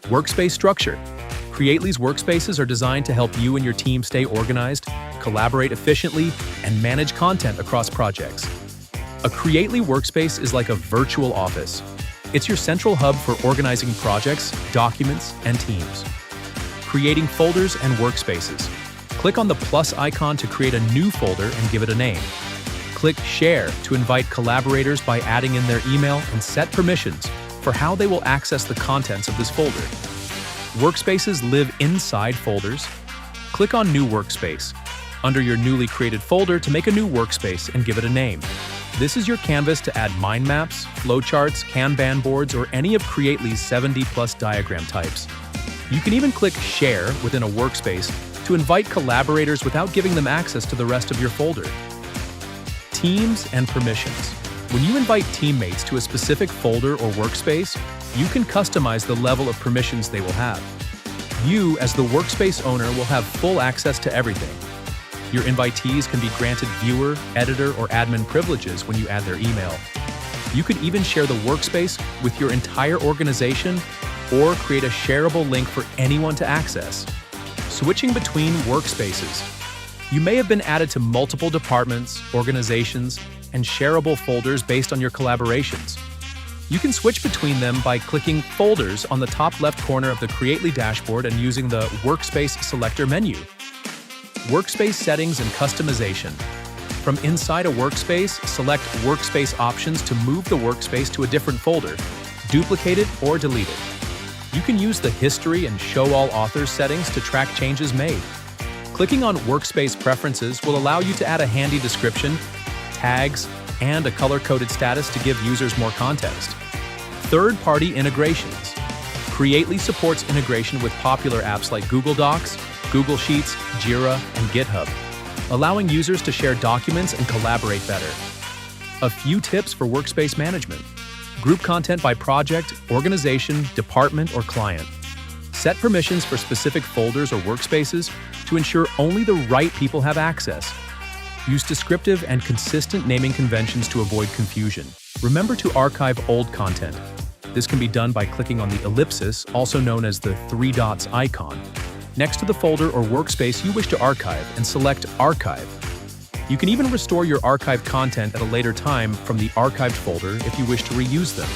Workspace structure. Creately's workspaces are designed to help you and your team stay organized, collaborate efficiently, and manage content across projects. A Creately workspace is like a virtual office. It's your central hub for organizing projects, documents, and teams. Creating folders and workspaces. Click on the plus icon to create a new folder and give it a name. Click Share to invite collaborators by adding in their email and set permissions for how they will access the contents of this folder. Workspaces live inside folders. Click on New Workspace under your newly created folder to make a new workspace and give it a name. This is your canvas to add mind maps, flowcharts, Kanban boards, or any of Creately's 70+ diagram types. You can even click Share within a workspace to invite collaborators without giving them access to the rest of your folder. Teams and permissions. When you invite teammates to a specific folder or workspace, you can customize the level of permissions they will have. You, as the workspace owner, will have full access to everything. Your invitees can be granted viewer, editor, or admin privileges when you add their email. You could even share the workspace with your entire organization or create a shareable link for anyone to access. Switching between workspaces. You may have been added to multiple departments, organizations, and shareable folders based on your collaborations. You can switch between them by clicking Folders on the top left corner of the Creately dashboard and using the Workspace Selector menu. Workspace settings and customization. From inside a workspace, select Workspace options to move the workspace to a different folder, duplicate it or delete it. You can use the History and Show All Authors settings to track changes made. Clicking on Workspace Preferences will allow you to add a handy description, tags, and a color-coded status to give users more context. Third-party integrations. Creately supports integration with popular apps like Google Docs, Google Sheets, Jira, and GitHub, allowing users to share documents and collaborate better. A few tips for workspace management. Group content by project, organization, department, or client. Set permissions for specific folders or workspaces to ensure only the right people have access. Use descriptive and consistent naming conventions to avoid confusion. Remember to archive old content. This can be done by clicking on the ellipsis, also known as the 3 dots icon, next to the folder or workspace you wish to archive and select Archive. You can even restore your archived content at a later time from the archived folder if you wish to reuse them.